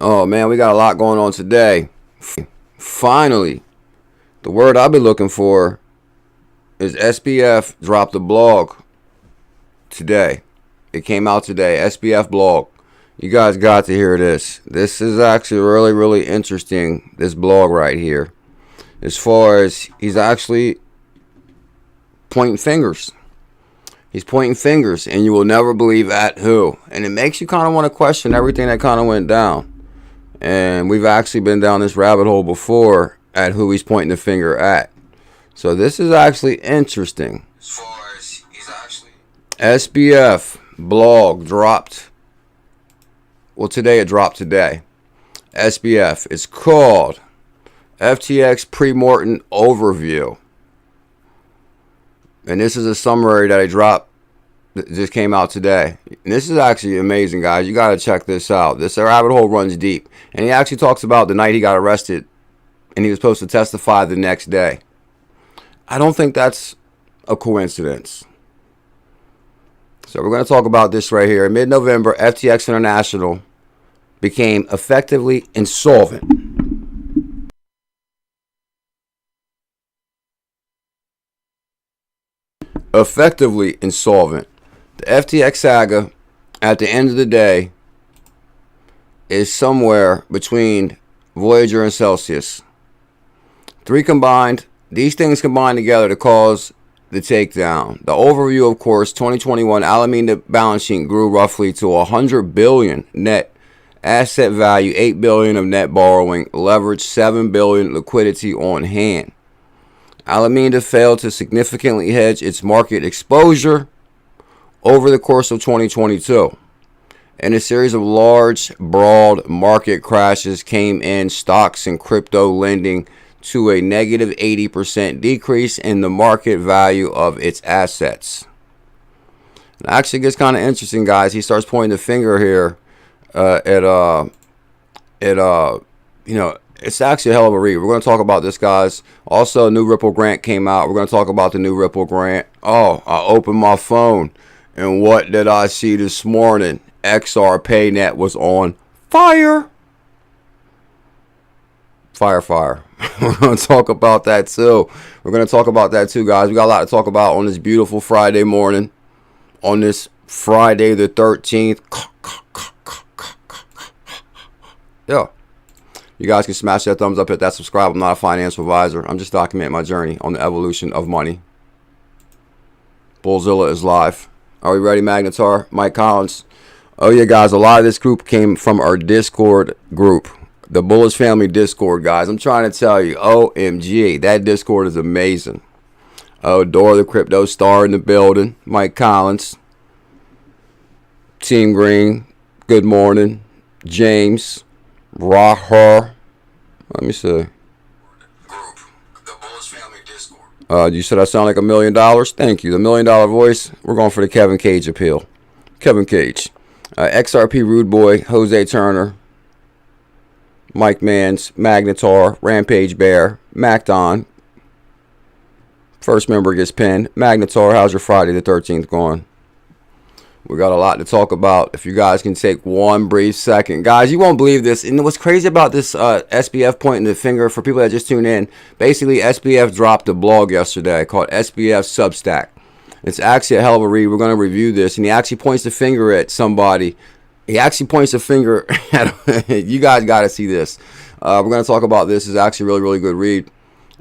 Oh man, we got a lot going on today. Finally, the word I've been looking for is SBF dropped a blog today. It came out today, SBF blog. You guys got to hear this. This is actually really interesting, this blog right here. As far as he's actually pointing fingers. He's pointing fingers, and you will never believe at who. And it makes you kind of want to question everything that kind of went down. And we've actually been down this rabbit hole before at who he's pointing the finger at. So this is actually interesting. As far as he's actually SBF blog dropped. Well, today it dropped today. SBF. It's called FTX Pre-Mortem Overview. And this is a summary that I dropped. Just came out today. And this is actually amazing, guys. You got to check this out. This rabbit hole runs deep. And he actually talks about the night he got arrested and he was supposed to testify the next day. I don't think that's a coincidence. So we're going to talk about this right here. In mid-November, FTX International became effectively insolvent. Effectively insolvent. The FTX saga, at the end of the day, is somewhere between Voyager and Celsius. These things combined together to cause the takedown. The overview, of course, 2021 𝕤𝕚𝕚𝕚 balance sheet grew roughly to 100 billion net asset value, 8 billion of net borrowing, leverage, 7 billion liquidity on hand. 𝕤𝕚𝕚𝕚 failed to significantly hedge its market exposure over the course of 2022. And a series of large, broad market crashes came in stocks and crypto, lending to a negative 80% decrease in the market value of its assets. It actually gets kind of interesting, guys. He starts pointing the finger here you know, it's actually a hell of a read. We're going to talk about this, guys. Also, a new Ripple grant came out. We're going to talk about the new Ripple grant. Oh, I opened my phone, and what did I see this morning? XRP was on fire. Fire. We're going to talk about that, too. We're going to talk about that, too, guys. We got a lot to talk about on this beautiful Friday morning. On this Friday the 13th. Yeah. You guys can smash that thumbs up, hit that subscribe. I'm not a financial advisor. I'm just documenting my journey on the evolution of money. BuLLZiLLa is live. Are we ready, 𝕤𝕚𝕚𝕚? Mike Collins. Oh, yeah, guys. A lot of this group came from our Discord group. The Bullish Family Discord, guys. I'm trying to tell you, OMG, that Discord is amazing. Oh, Dora the Crypto Star in the building. Mike Collins. Team Green. Good morning. James. Rahar. Let me see. Group. The Bullish Family Discord. You said I sound like $1 million? Thank you. The $1 million voice. We're going for the Kevin Cage appeal. Kevin Cage. XRP Rude Boy. Jose Turner. Mike Mans. Magnetar. Rampage Bear. Macdon. First member gets pinned. Magnetar, how's your Friday the 13th going? We got a lot to talk about. If you guys can take one brief second. Guys, you won't believe this. And what's crazy about this SBF pointing the finger, for people that just tune in, basically SBF dropped a blog yesterday called SBF Substack. It's actually a hell of a read. We're going to review this. And he actually points the finger at somebody. He actually points the finger at you guys got to see this. We're going to talk about this. It's actually really good read.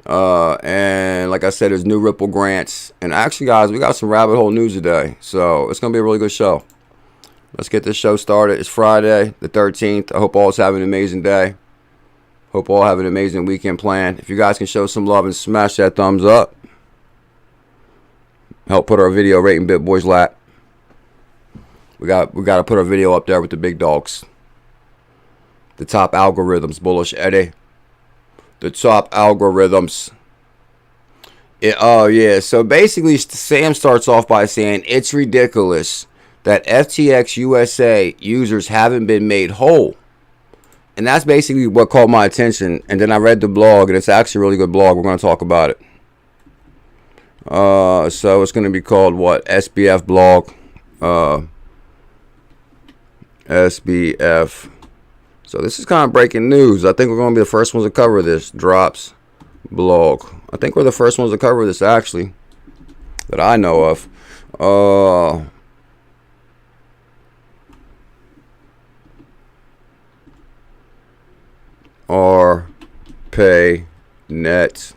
And like I said, there's new Ripple grants, and actually, guys, we got some rabbit hole news today, so it's gonna be a really good show. Let's get this show started. It's Friday the 13th. I hope all is having an amazing day. Hope all have an amazing weekend planned. If you guys can show some love and smash that thumbs up, help put our video rating BitBoys lap. We got to put our video up there with the big dogs, the top algorithms. Bullish Eddie. The top algorithms. Oh, yeah. So basically, Sam starts off by saying it's ridiculous that FTX USA users haven't been made whole. And that's basically what caught my attention. And then I read the blog, and it's actually a really good blog. We're going to talk about it. So it's going to be called what? SBF blog. SBF So this is kind of breaking news. I think we're going to be the first ones to cover this. Drops blog. I think we're the first ones to cover this, actually, that I know of. Are pay net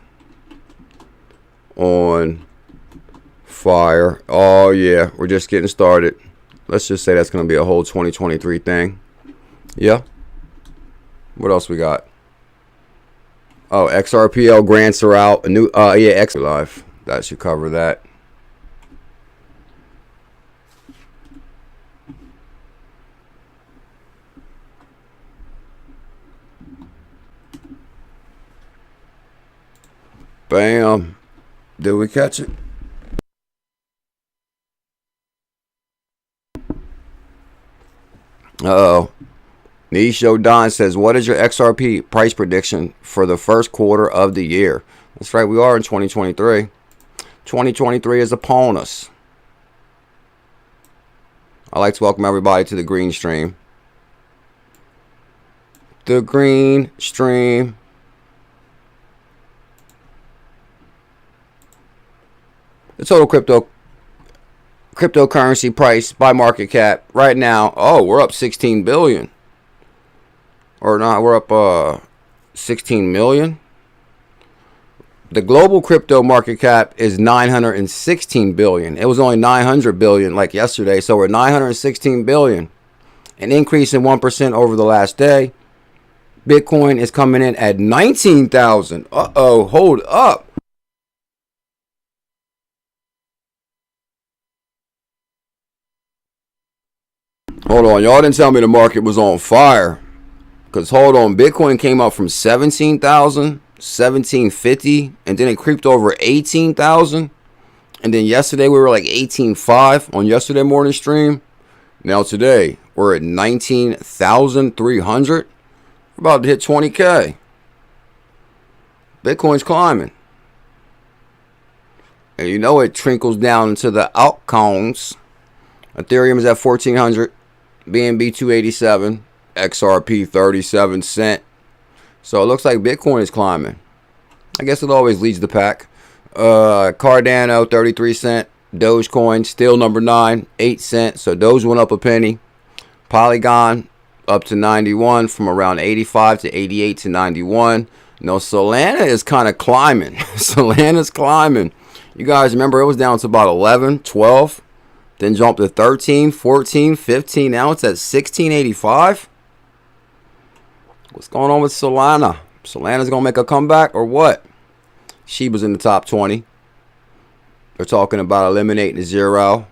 on fire. Oh yeah, we're just getting started. Let's just say that's going to be a whole 2023 thing. Yeah. What else we got? Oh, XRPL grants are out. A new yeah, X live. That should cover that. Bam. Did we catch it? Uh-oh. Nisho Don says, what is your XRP price prediction for the first quarter of the year? That's right, we are in 2023. 2023 is upon us. I'd like to welcome everybody to the green stream. The green stream. The total cryptocurrency price by market cap right now. Oh, we're up 16 billion. Or not, we're up 16 million. The global crypto market cap is 916 billion. It was only 900 billion like yesterday, so we're 916 billion. An increase in 1% over the last day. Bitcoin is coming in at 19,000. Uh-oh, hold up. Hold on, y'all didn't tell me the market was on fire. Because hold on, Bitcoin came up from 17,000, 1750, and then it creeped over 18,000. And then yesterday we were like 18.5 on yesterday morning stream. Now today we're at 19,300. We're about to hit 20K. Bitcoin's climbing. And you know it trickles down into the altcoins. Ethereum is at 1,400. BNB 287, XRP 37 cent. So it looks like Bitcoin is climbing. I guess it always leads the pack. Cardano 33 cent. Dogecoin still number 9, 8 cents. So Doge went up a penny. Polygon up to 91 from around 85 to 88 to 91. No, Solana is kind of climbing. Solana's climbing. You guys remember it was down to about 11, 12. Then jumped to 13, 14, 15. Now it's at 1685. What's going on with Solana? Solana's going to make a comeback or what? Shiba's in the top 20. They're talking about 𝕝𝕚𝕝𝕚𝕝.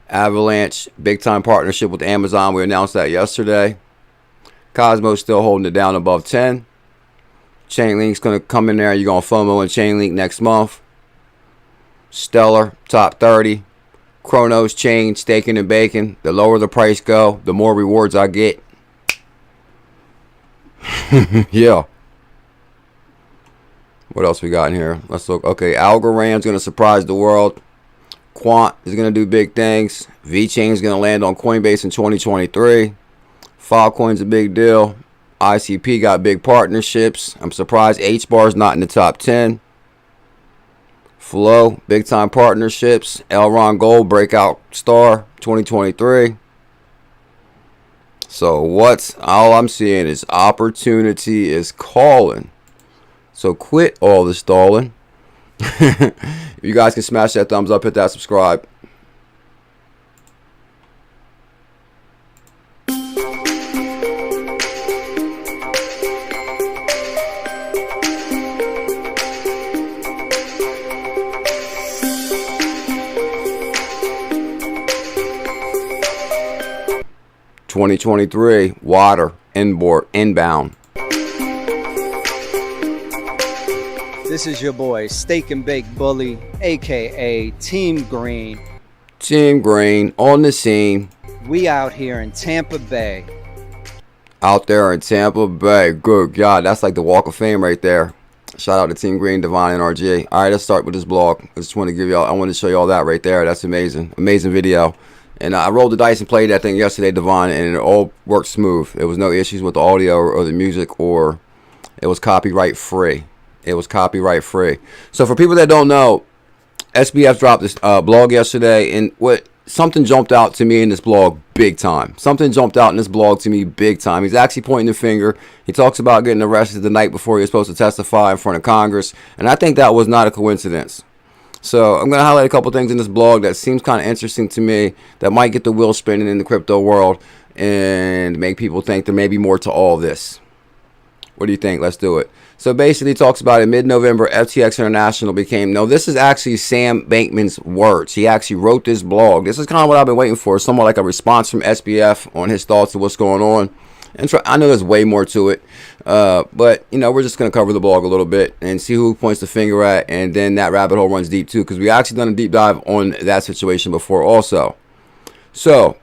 Avalanche, big time partnership with Amazon. We announced that yesterday. Cosmo's still holding it down above 10. Chainlink's going to come in there. You're going to FOMO and Chainlink next month. Stellar, top 30. Chronos chain, staking and baking. The lower the price go, the more rewards I get. Yeah. What else we got in here? Let's look. Okay, Algorand's going to surprise the world. Quant is going to do big things. VeChain is going to land on Coinbase in 2023. Filecoin's a big deal. ICP got big partnerships. I'm surprised HBAR's not in the top 10. Flow, big time partnerships. Elron Gold, breakout star, 2023. So all I'm seeing is opportunity is calling. So quit all the stalling. If you guys can smash that thumbs up, hit that subscribe. $2023 water inbound. This is your boy Steak and Bake Bully, aka Team Green. Team Green on the scene. We out here in Tampa Bay. Out there in Tampa Bay. Good God, that's like the Walk of Fame right there. Shout out to Team Green, Divine, and RG. All right, let's start with this blog. I just want to give y'all. I want to show y'all that right there. That's amazing, amazing video. And I rolled the dice and played that thing yesterday, Devon, and it all worked smooth. There was no issues with the audio or the music, or it was copyright free. It was copyright free. So for people that don't know, SBF dropped this blog yesterday, and something jumped out to me in this blog big time. Something jumped out in this blog to me big time. He's actually pointing the finger. He talks about getting arrested the night before he was supposed to testify in front of Congress, and I think that was not a coincidence. So I'm going to highlight a couple things in this blog that seems kind of interesting to me, that might get the wheel spinning in the crypto world and make people think there may be more to all this. What do you think? Let's do it. So basically, he talks about in mid-November, FTX International became... No, this is actually Sam Bankman's words. He actually wrote this blog. This is kind of what I've been waiting for, somewhat like a response from SBF on his thoughts of what's going on. And I know there's way more to it, but, you know, we're just going to cover the blog a little bit and see who points the finger at, and then that rabbit hole runs deep, too, because we actually done a deep dive on that situation before also. So,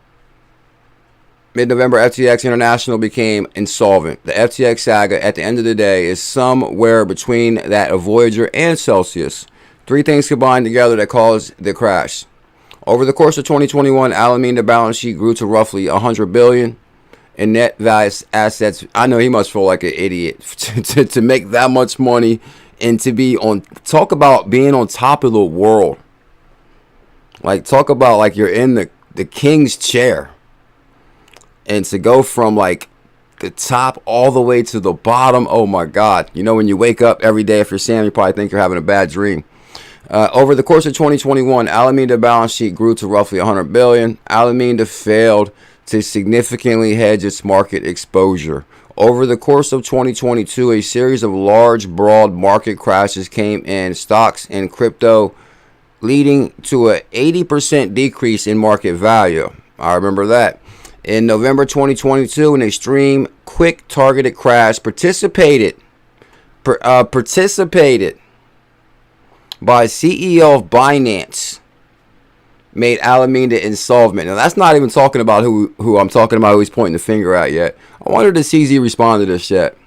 mid-November, FTX International became insolvent. The FTX saga, at the end of the day, is somewhere between that of Voyager and Celsius. Three things combined together that caused the crash. Over the course of 2021, 𝕤𝕤𝕤𝕤 balance sheet grew to roughly $100 billion. And net value assets. I know he must feel like an idiot to make that much money and to be on. Talk about being on top of the world. Like, talk about like you're in the king's chair. And to go from like the top all the way to the bottom. Oh my God. You know, when you wake up every day, if you're Sam, you probably think you're having a bad dream. Over the course of 2021, 𝕤𝕤𝕤𝕤 balance sheet grew to roughly $100 billion. 𝕤𝕤𝕤𝕤 failed to significantly hedge its market exposure. Over the course of 2022, a series of large, broad market crashes came in stocks and crypto, leading to an 80% decrease in market value. I remember that. In November 2022, an extreme, quick, targeted crash participated by CEO of Binance made 𝕤𝕤𝕤𝕤 insolvent. Now, that's not even talking about who I'm talking about, who he's pointing the finger at yet. I wonder, did CZ respond to this yet?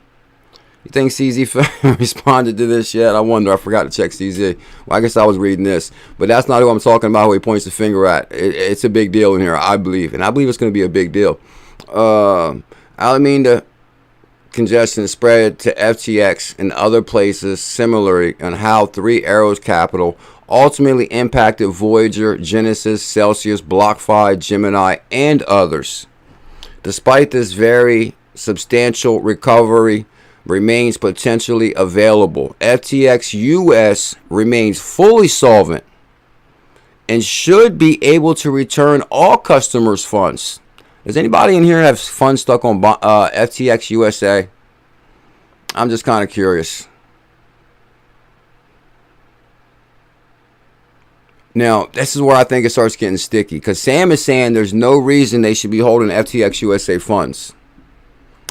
You think CZ responded to this yet? I wonder. I forgot to check CZ. Well, I guess I was reading this. But that's not who I'm talking about, who he points the finger at. It's a big deal in here, I believe. And I believe it's going to be a big deal. 𝕤𝕤𝕤𝕤 congestion spread to FTX and other places similarly, on how ℏ𝕝𝕝 capital ultimately impacted Voyager, Genesis, Celsius, BlockFi, Gemini, and others. Despite this very substantial recovery remains potentially available, FTX US remains fully solvent and should be able to return all customers' funds. Does anybody in here have funds stuck on FTX USA? I'm just kind of curious. Now, this is where I think it starts getting sticky, because Sam is saying there's no reason they should be holding FTX USA funds.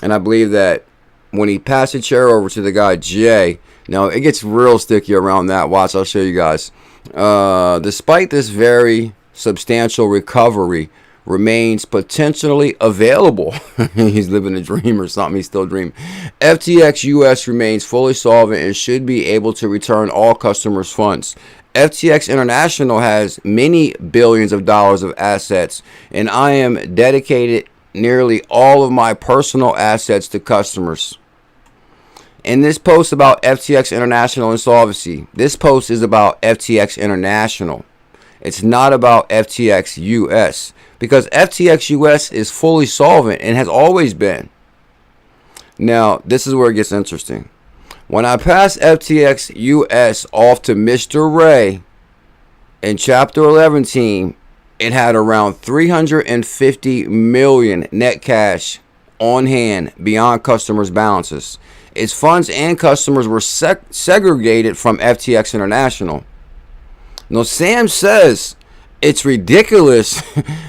And I believe that when he passed the chair over to the guy, Jay, now it gets real sticky around that. Watch, I'll show you guys. Despite this very substantial recovery remains potentially available. He's living a dream or something. He's still dreaming. FTX US remains fully solvent and should be able to return all customers' funds. FTX International has many billions of dollars of assets, and I am dedicated nearly all of my personal assets to customers. In this post about FTX International insolvency, this post is about FTX International. It's not about FTX US, because FTX US is fully solvent and has always been. Now, this is where it gets interesting. When I passed FTX US off to Mr. Ray in Chapter 11 team, it had around 350 million net cash on hand beyond customers' balances. Its funds and customers were segregated from FTX International. Now, Sam says it's ridiculous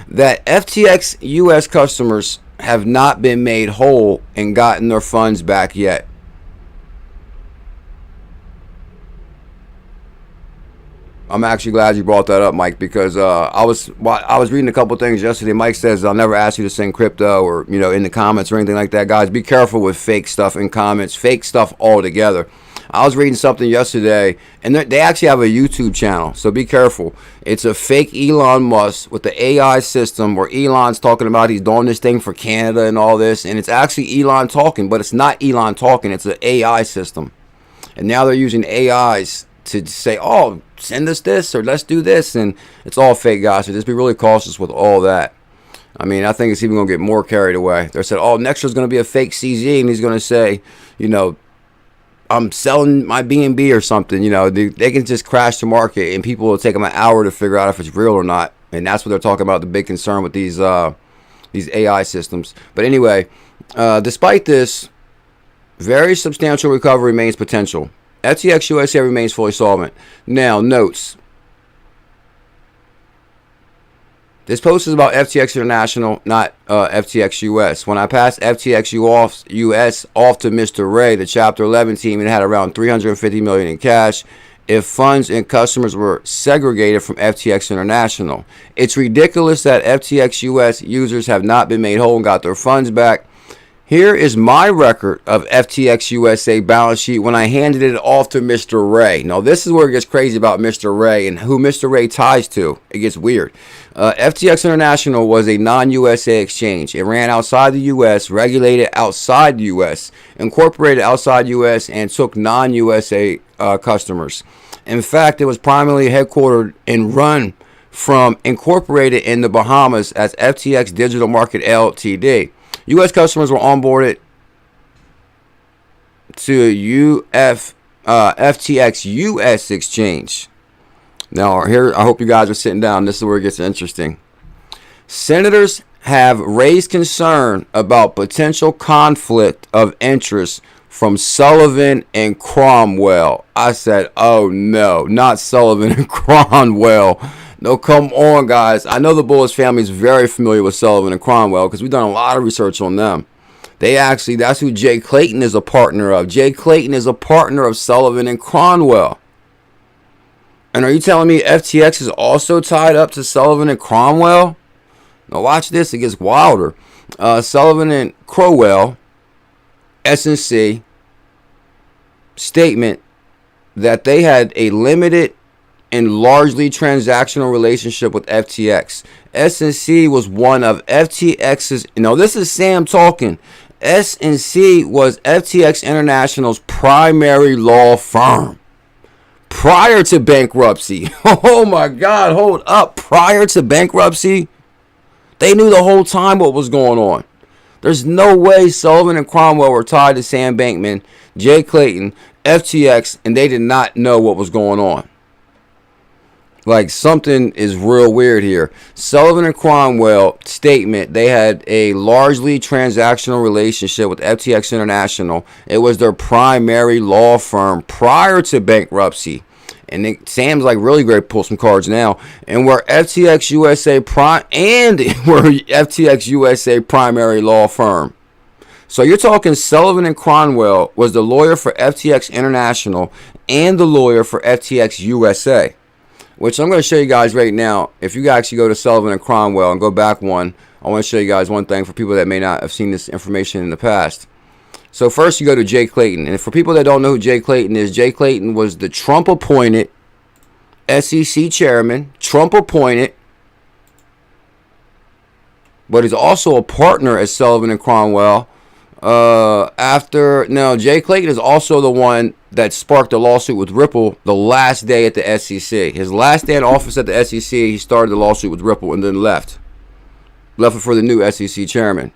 that FTX US customers have not been made whole and gotten their funds back yet. I'm actually glad you brought that up, Mike, because I was reading a couple things yesterday. Mike says, I'll never ask you to send crypto or, in the comments or anything like that. Guys, be careful with fake stuff in comments, fake stuff altogether. I was reading something yesterday, and they actually have a YouTube channel, so be careful. It's a fake Elon Musk with the AI system where Elon's talking about he's doing this thing for Canada and all this, and it's actually Elon talking, but it's not Elon talking. It's an AI system. And now they're using AIs to say, oh, send us this or let's do this, and it's all fake, guys, so just be really cautious with all that. I mean, I think it's even going to get more carried away. They said, oh, next year's going to be a fake CZ, and he's going to say, you know, I'm selling my BNB or something. You know, they can just crash the market, and people will take them an hour to figure out if it's real or not. And that's what they're talking about, the big concern with these AI systems. But anyway, despite this, very substantial recovery remains potential. FTX USA remains fully solvent. Now, notes. This post is about FTX International, not FTX US. When I passed FTX US off to Mr. Ray, the Chapter 11 team, it had around $350 million in cash if funds and customers were segregated from FTX International. It's ridiculous that FTX US users have not been made whole and got their funds back. Here is my record of FTX USA balance sheet when I handed it off to Mr. Ray. Now, this is where it gets crazy about Mr. Ray and who Mr. Ray ties to. It gets weird. FTX International was a non-USA exchange. It ran outside the U.S., regulated outside the U.S., incorporated outside the U.S., and took non-USA customers. In fact, it was primarily headquartered and run from incorporated in the Bahamas as FTX Digital Market Ltd. U.S. customers were onboarded to FTX US exchange. Now, here, I hope you guys are sitting down. This is where it gets interesting. Senators have raised concern about potential conflict of interest from Sullivan and Cromwell. I said, oh no, not Sullivan and Cromwell. No, come on, guys. I know the Bullish family is very familiar with Sullivan and Cromwell because we've done a lot of research on them. That's who Jay Clayton is a partner of. Jay Clayton is a partner of Sullivan and Cromwell. And are you telling me FTX is also tied up to Sullivan and Cromwell? Now watch this. It gets wilder. Sullivan and Cromwell, SNC, statement that they had a limited and largely transactional relationship with FTX. SNC was one of FTX's, this is Sam talking. SNC was FTX International's primary law firm prior to bankruptcy. Oh my God, hold up. Prior to bankruptcy, they knew the whole time what was going on. There's no way Sullivan and Cromwell were tied to Sam Bankman, Jay Clayton, FTX, and they did not know what was going on. Like, something is real weird here. Sullivan and Cromwell statement, they had a largely transactional relationship with FTX International. It was their primary law firm prior to bankruptcy. And Sam's like really great to pull some cards now. And where FTX USA FTX USA primary law firm. So you're talking Sullivan and Cromwell was the lawyer for FTX International and the lawyer for FTX USA. Which I'm going to show you guys right now. If you actually go to Sullivan and Cromwell and go back one, I want to show you guys one thing for people that may not have seen this information in the past. So first you go to Jay Clayton. And for people that don't know who Jay Clayton is, Jay Clayton was the Trump-appointed SEC chairman. Trump-appointed. But he's also a partner at Sullivan and Cromwell. Jay Clayton is also the one that sparked the lawsuit with Ripple the last day at the SEC. His last day in office at the SEC, he started the lawsuit with Ripple and then left it for the new SEC chairman.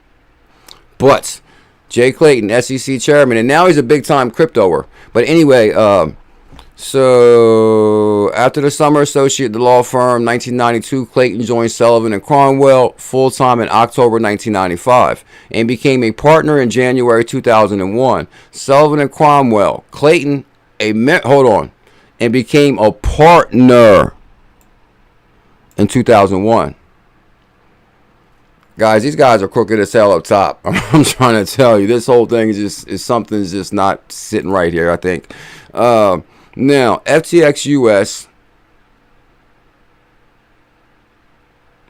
But Jay Clayton, SEC chairman, and now he's a big-time cryptoer. But anyway, so after the summer associate at the law firm, 1992, Clayton joined Sullivan and Cromwell full-time in October 1995 and became a partner in January 2001. Sullivan and Cromwell, Clayton, and became a partner in 2001. Guys, these guys are crooked as hell up top. I'm trying to tell you, this whole thing is something's just not sitting right here, I think. Now, FTX US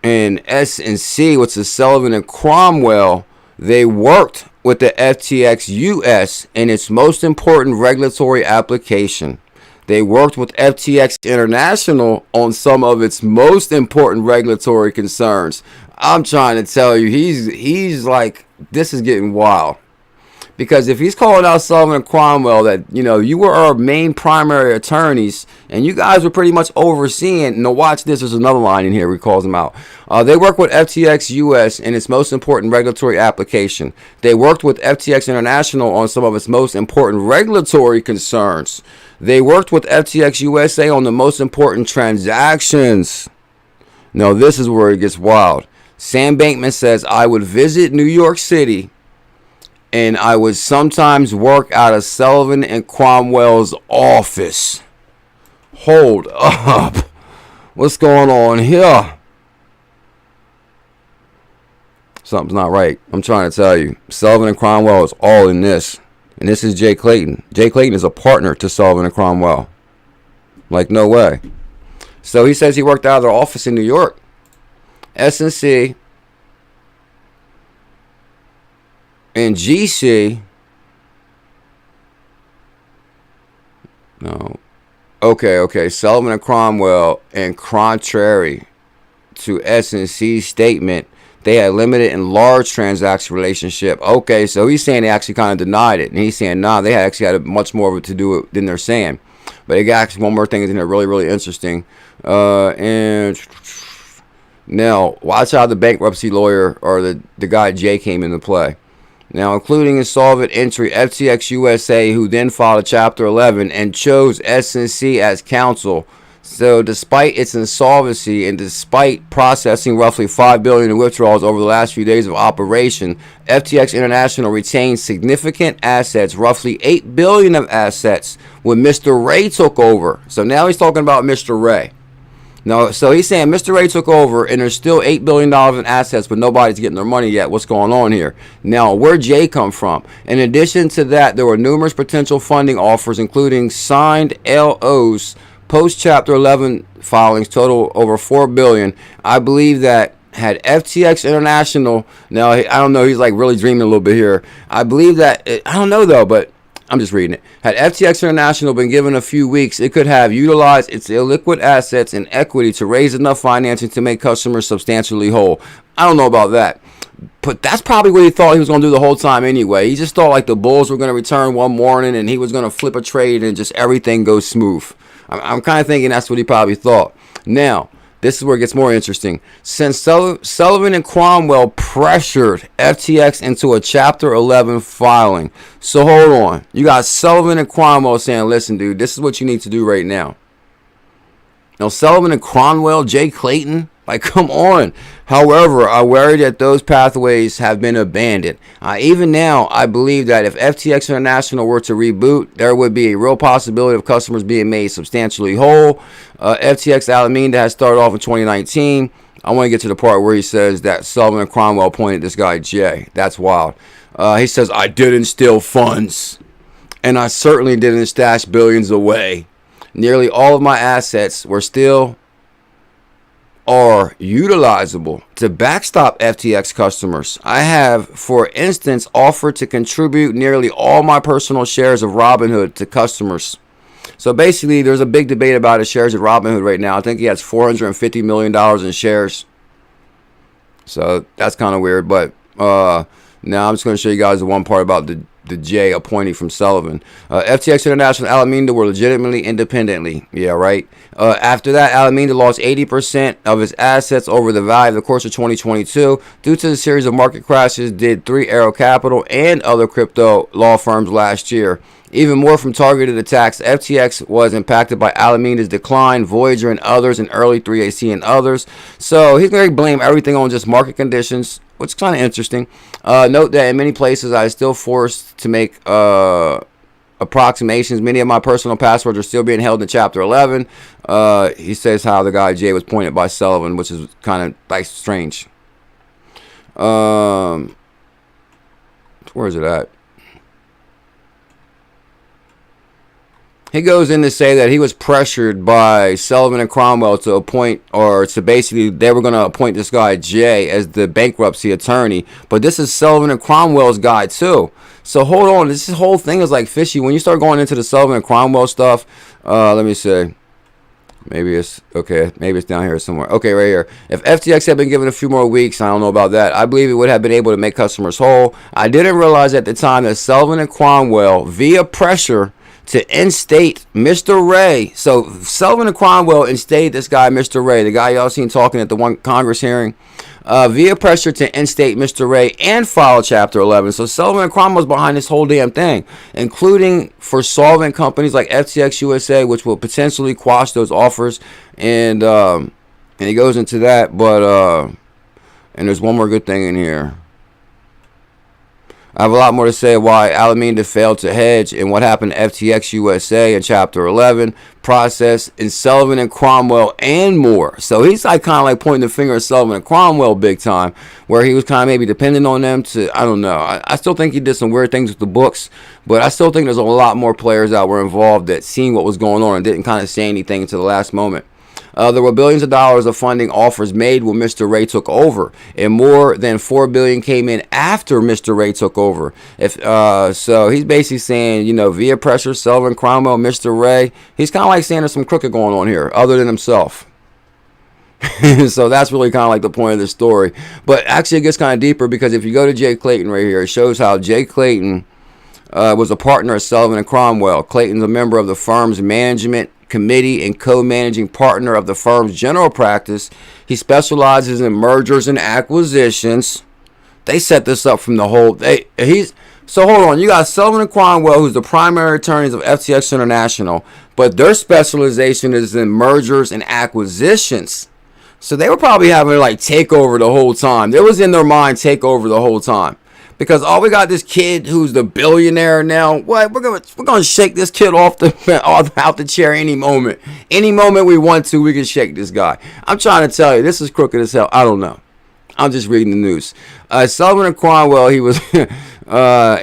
and SNC, which is Sullivan and Cromwell, They worked with the FTX US in its most important regulatory application. They worked with FTX International on some of its most important regulatory concerns. I'm trying to tell you, he's like, this is getting wild. Because if he's calling out Sullivan and Cromwell that, you know, you were our main primary attorneys and you guys were pretty much overseeing. Now watch this. There's another line in here where he calls them out. They work with FTX US in its most important regulatory application. They worked with FTX International on some of its most important regulatory concerns. They worked with FTX USA on the most important transactions. Now this is where it gets wild. Sam Bankman says, I would visit New York City and I would sometimes work out of Sullivan and Cromwell's office. Hold up. What's going on here? Something's not right. I'm trying to tell you. Sullivan and Cromwell is all in this. And this is Jay Clayton. Jay Clayton is a partner to Sullivan and Cromwell. Like, no way. So he says he worked out of their office in New York. SNC and GC. No. Okay. Sullivan and Cromwell, and contrary to SNC's statement, they had limited and large transaction relationship. Okay, so he's saying they actually kind of denied it. And he's saying, nah, they actually had much more of it to do it than they're saying. But they got actually one more thing in there really, really interesting. And now, watch how the bankruptcy lawyer or the guy Jay came into play. Now, including insolvent entry, FTX USA, who then filed a Chapter 11 and chose SNC as counsel. So, despite its insolvency and despite processing roughly $5 billion in withdrawals over the last few days of operation, FTX International retained significant assets, roughly $8 billion of assets, when Mr. Ray took over. So now he's talking about Mr. Ray. No, so he's saying Mr. Ray took over and there's still $8 billion in assets, but nobody's getting their money yet. What's going on here? Now, where'd Jay come from? In addition to that, there were numerous potential funding offers, including signed LOs, post-Chapter 11 filings, total over $4 billion. I believe that had FTX International, now, I don't know, he's like really dreaming a little bit here. I believe that, I don't know though, but I'm just reading it. Had FTX International been given a few weeks, it could have utilized its illiquid assets and equity to raise enough financing to make customers substantially whole. I don't know about that. But that's probably what he thought he was going to do the whole time anyway. He just thought like the Bulls were going to return one morning and he was going to flip a trade and just everything goes smooth. I'm kind of thinking that's what he probably thought. Now, this is where it gets more interesting. Since Sullivan and Cromwell pressured FTX into a Chapter 11 filing. So hold on. You got Sullivan and Cromwell saying, listen, dude, this is what you need to do right now. Now, Sullivan and Cromwell, Jay Clayton, like, come on. However, I worry that those pathways have been abandoned. Even now, I believe that if FTX International were to reboot, there would be a real possibility of customers being made substantially whole. FTX 𝕤𝕤𝕤𝕤 has started off in 2019. I want to get to the part where he says that Sullivan and Cromwell appointed this guy Jay. That's wild. He says, I didn't steal funds, and I certainly didn't stash billions away. Nearly all of my assets were still are utilizable to backstop FTX customers. I have, for instance, offered to contribute nearly all my personal shares of Robinhood to customers. So basically, there's a big debate about his shares at Robinhood right now. I think he has $450 million in shares. So that's kind of weird. But now I'm just going to show you guys the one part about the J appointee from Sullivan. FTX International 𝕤𝕤𝕤𝕤 were legitimately independently. Yeah, right. After that, 𝕤𝕤𝕤𝕤 lost 80% of its assets over the value of the course of 2022 due to the series of market crashes did 3 Arrow Capital and other crypto law firms last year. Even more from targeted attacks, FTX was impacted by 𝕤𝕤𝕤𝕤's decline, Voyager and others, and early 3AC and others. So he's going to blame everything on just market conditions, which is kind of interesting. Note that in many places I is still forced to make approximations. Many of my personal passwords are still being held in Chapter 11. He says how the guy Jay was pointed by Sullivan, which is kind of like strange. Where is it at? he goes in to say that he was pressured by Sullivan and Cromwell to appoint, or to basically, they were going to appoint this guy Jay as the bankruptcy attorney. But this is Sullivan and Cromwell's guy too. So hold on, this whole thing is like fishy. When you start going into the Sullivan and Cromwell stuff, let me see. Maybe it's okay. Maybe it's down here somewhere. Okay, right here. If FTX had been given a few more weeks, I don't know about that, I believe it would have been able to make customers whole. I didn't realize at the time that Sullivan and Cromwell, via pressure to instate Mr. Ray. So Sullivan and Cromwell instated this guy, Mr. Ray, the guy y'all seen talking at the one Congress hearing, via pressure to instate Mr. Ray and file Chapter 11. So Sullivan and Cromwell's behind this whole damn thing, including for solvent companies like FTX USA, which will potentially quash those offers. And he goes into that, but and there's one more good thing in here. I have a lot more to say why ℚ𝕝𝕚𝕝 failed to hedge and what happened to FTX USA in Chapter 11 process in Sullivan and Cromwell and more. So he's like kind of like pointing the finger at Sullivan and Cromwell big time, where he was kind of maybe dependent on them to, I don't know. I still think he did some weird things with the books, but I still think there's a lot more players that were involved that seen what was going on and didn't kind of say anything until the last moment. There were billions of dollars of funding offers made when Mr. Ray took over, and more than $4 billion came in after Mr. Ray took over. So he's basically saying, you know, via pressure, Sullivan, Cromwell, Mr. Ray, he's kind of like saying there's some crooked going on here, other than himself. So that's really kind of like the point of the story. But actually, it gets kind of deeper, because if you go to Jay Clayton right here, it shows how Jay Clayton was a partner of Sullivan and Cromwell. Clayton's a member of the firm's management committee and co-managing partner of the firm's general practice. He specializes in mergers and acquisitions. They set this up from the whole. So hold on. You got Sullivan and Cromwell, who's the primary attorneys of FTX International, but their specialization is in mergers and acquisitions. So they were probably having like takeover the whole time. It was in their mind takeover the whole time. Because we got this kid who's the billionaire now. What we're gonna shake this kid out the chair any moment. Any moment we want to, we can shake this guy. I'm trying to tell you, this is crooked as hell. I don't know. I'm just reading the news. Sullivan and Cromwell,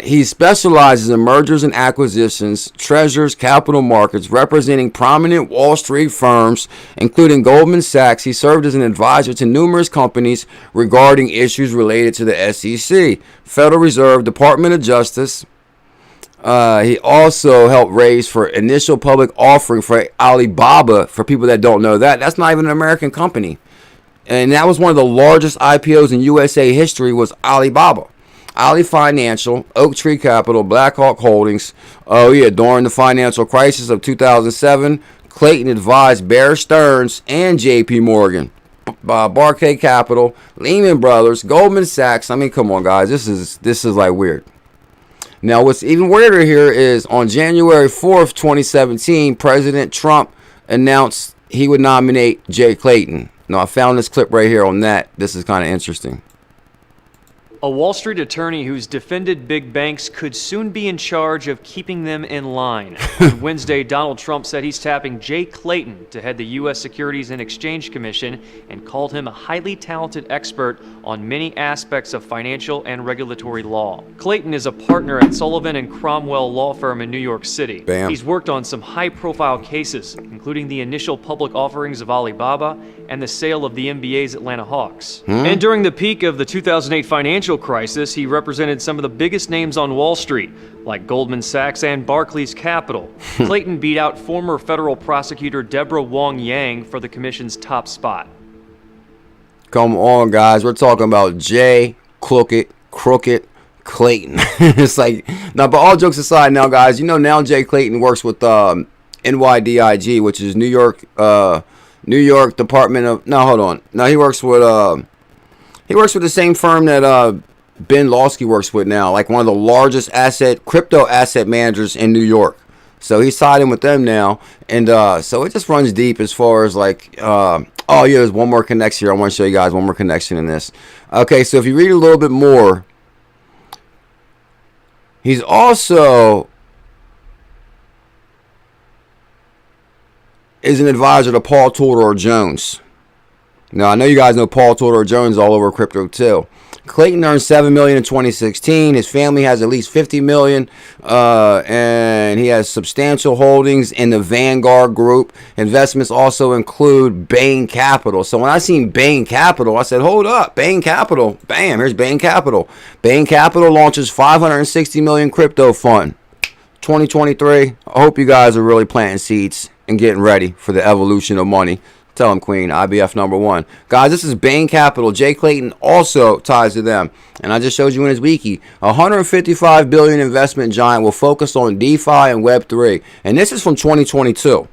he specializes in mergers and acquisitions, treasures, capital markets, representing prominent Wall Street firms, including Goldman Sachs. He served as an advisor to numerous companies regarding issues related to the SEC, Federal Reserve, Department of Justice. He also helped raise for initial public offering for Alibaba. For people that don't know that's not even an American company. And that was one of the largest IPOs in USA history, was Alibaba. Ali Financial, Oak Tree Capital, Blackhawk Holdings. Oh yeah, during the financial crisis of 2007, Clayton advised Bear Stearns and JP Morgan, Barclay Capital, Lehman Brothers, Goldman Sachs. I mean, come on guys, this is like weird. Now what's even weirder here is on January 4th, 2017, President Trump announced he would nominate Jay Clayton. Now, I found this clip right here on that. This is kind of interesting. A Wall Street attorney who's defended big banks could soon be in charge of keeping them in line. On Wednesday, Donald Trump said he's tapping Jay Clayton to head the U.S. Securities and Exchange Commission and called him a highly talented expert on many aspects of financial and regulatory law. Clayton is a partner at Sullivan and Cromwell law firm in New York City. Bam. He's worked on some high-profile cases, including the initial public offerings of Alibaba and the sale of the NBA's Atlanta Hawks. And during the peak of the 2008 financial crisis, he represented some of the biggest names on Wall Street, like Goldman Sachs and Barclays Capital. Clayton beat out former federal prosecutor Deborah Wong Yang for the commission's top spot. Come on, guys. We're talking about Jay Crooked Clayton. It's like, now, but all jokes aside now, guys, you know now Jay Clayton works with NYDIG, which is New York Department of, no, hold on. No, he works with the same firm that Ben Lawsky works with now, like one of the largest crypto asset managers in New York. So he's siding with them now, and so it just runs deep as far as like, oh yeah, there's one more connection here. I want to show you guys one more connection in this. Okay, so if you read a little bit more, he's also is an advisor to Paul Tudor Jones. Now, I know you guys know Paul Tudor Jones all over crypto too. Clayton earned $7 million in 2016. His family has at least $50 million, and he has substantial holdings in the Vanguard Group. Investments also include Bain Capital. So when I seen Bain Capital, I said, "Hold up, Bain Capital! Bam! Here's Bain Capital." Bain Capital launches $560 million crypto fund, 2023. I hope you guys are really planting seeds and getting ready for the evolution of money. Tell him, Queen, IBF #1. Guys, this is Bain Capital. Jay Clayton also ties to them. And I just showed you in his wiki. $155 billion investment giant will focus on DeFi and Web3. And this is from 2022.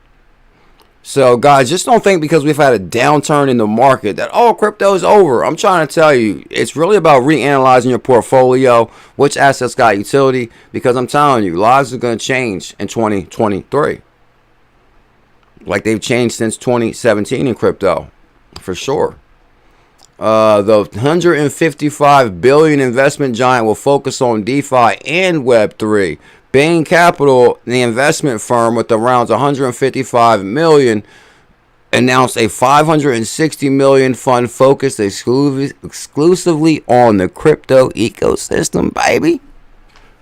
So, guys, just don't think because we've had a downturn in the market that, oh, crypto is over. I'm trying to tell you, it's really about reanalyzing your portfolio, which assets got utility, because I'm telling you, lives are going to change in 2023. Like they've changed since 2017 in crypto, for sure. The $155 billion investment giant will focus on DeFi and Web3. Bain Capital, the investment firm with around $155 million, announced a $560 million fund focused exclusively on the crypto ecosystem, baby.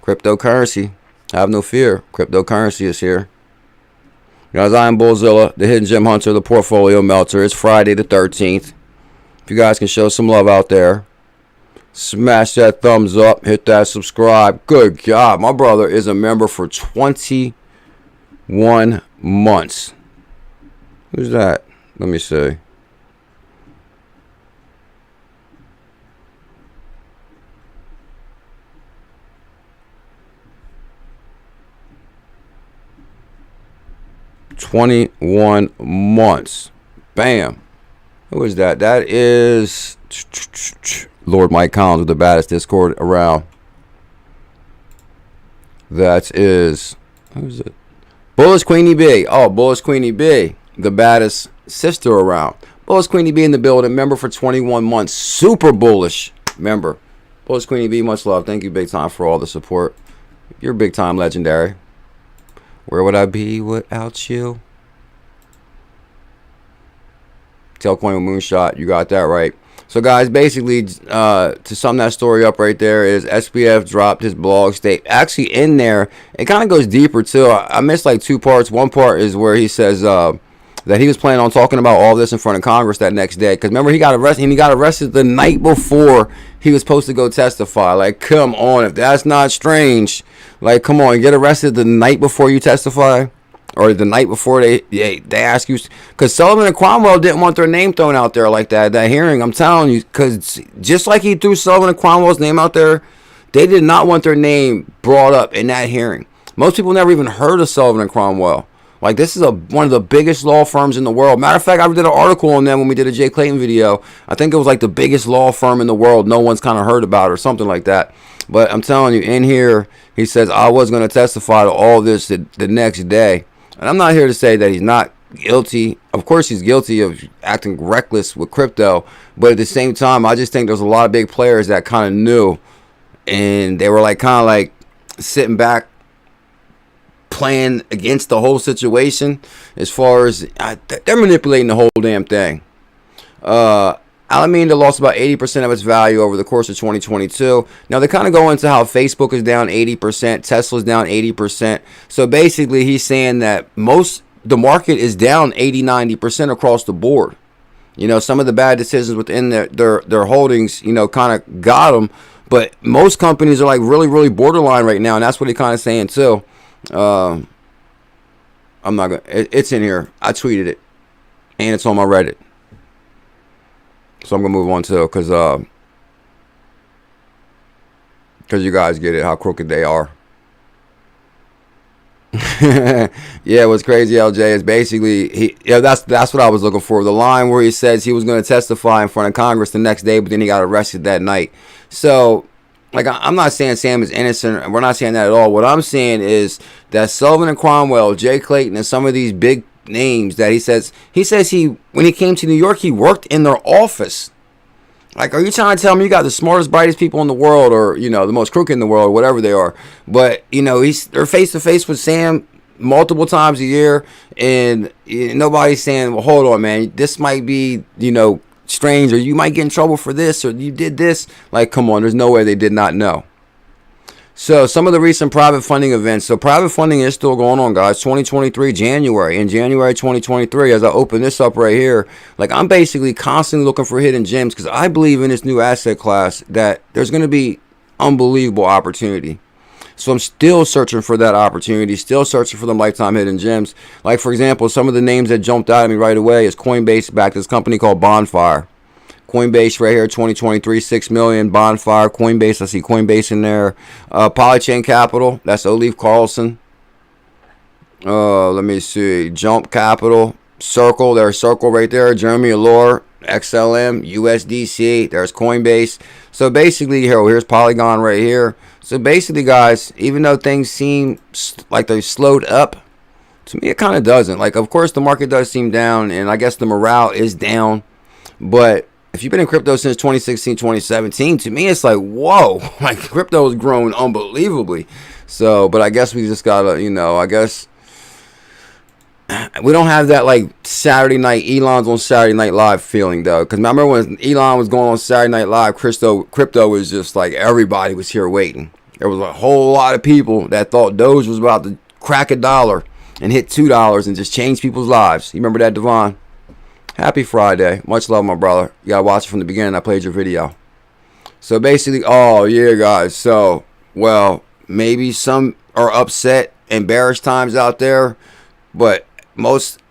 Cryptocurrency. Have no fear. Cryptocurrency is here. Guys, I am BuLLZiLLa, the hidden gem hunter, the portfolio melter. It's Friday the 13th. If you guys can show some love out there, smash that thumbs up, hit that subscribe. Good God, my brother is a member for 21 months. Who's that? Let me see. $21 months. Bam. Who is that? That is Lord Mike Collins with the baddest Discord around. That is, who's it? Bullish Queenie B. Oh, Bullish Queenie B, the baddest sister around. Bullish Queenie B in the building, member for 21 months. Super bullish member. Bullish Queenie B, much love. Thank you big time for all the support. You're big time legendary. Where would I be without you? Tailcoin with Moonshot. You got that right. So, guys, basically, to sum that story up right there is SBF dropped his blog state. Actually, in there, it kind of goes deeper, too. I missed, like, two parts. One part is where he says that he was planning on talking about all this in front of Congress that next day. Because, remember, he got arrested, and he got arrested the night before he was supposed to go testify. Like, come on. If that's not strange... Like, come on, get arrested the night before you testify, or the night before they ask you. Because Sullivan and Cromwell didn't want their name thrown out there like that. That hearing, I'm telling you, because just like he threw Sullivan and Cromwell's name out there, they did not want their name brought up in that hearing. Most people never even heard of Sullivan and Cromwell. Like, this is one of the biggest law firms in the world. Matter of fact, I did an article on them when we did a Jay Clayton video. I think it was like the biggest law firm in the world no one's kind of heard about or something like that. But I'm telling you, in here, he says, I was going to testify to all this the next day. And I'm not here to say that he's not guilty. Of course, he's guilty of acting reckless with crypto. But at the same time, I just think there's a lot of big players that kind of knew. And they were like kind of like sitting back, playing against the whole situation. As far as they're manipulating the whole damn thing. 𝕝𝕚𝕝 lost about 80% of its value over the course of 2022. Now, they kind of go into how Facebook is down 80%, Tesla's down 80%. So, basically, he's saying that the market is down 80-90% across the board. You know, some of the bad decisions within their holdings, you know, kind of got them. But most companies are, like, really, really borderline right now. And that's what he's kind of saying, too. I'm not going to... It's in here. I tweeted it. And it's on my Reddit. So I'm going to move on to, because you guys get it, how crooked they are. Yeah, what's crazy, LJ, is basically, that's what I was looking for. The line where he says he was going to testify in front of Congress the next day, but then he got arrested that night. So, like, I'm not saying Sam is innocent. We're not saying that at all. What I'm saying is that Sullivan and Cromwell, Jay Clayton, and some of these big names that he says when he came to New York, he worked in their office. Like, are you trying to tell me you got the smartest, brightest people in the world, or, you know, the most crooked in the world, whatever they are? But, you know, they're face to face with Sam multiple times a year, and nobody's saying, well, hold on, man, this might be, you know, strange, or you might get in trouble for this, or you did this. Like, come on, there's no way they did not know. So some of the recent private funding events. So private funding is still going on, guys. 2023 January. In January 2023, as I open this up right here, like, I'm basically constantly looking for hidden gems, because I believe in this new asset class that there's going to be unbelievable opportunity. So I'm still searching for that opportunity, still searching for them lifetime hidden gems. Like, for example, some of the names that jumped out at me right away is Coinbase backed this company called Bonfire. Coinbase right here, 2023, 6 million. Bonfire, Coinbase, I see Coinbase in there. Polychain Capital, that's Olive Carlson. Let me see, Jump Capital, Circle, there's Circle right there. Jeremy Allure, XLM, USDC, there's Coinbase. So basically, here's Polygon right here. So basically, guys, even though things seem like they slowed up, to me it kind of doesn't. Like, of course, the market does seem down, and I guess the morale is down. But if you've been in crypto since 2016, 2017, to me it's like, whoa, like, crypto has grown unbelievably. So, but I guess we just gotta, you know, I guess we don't have that, like, Saturday night, Elon's on Saturday Night Live feeling, though. Because remember when Elon was going on Saturday Night Live, crypto was just like, everybody was here waiting. There was a whole lot of people that thought Doge was about to crack $1 and hit $2 and just change people's lives. You remember that, Devon? Happy Friday. Much love, my brother. You got to watch it from the beginning. I played your video. So basically, oh, yeah, guys. So, well, maybe some are upset and bearish times out there, but most of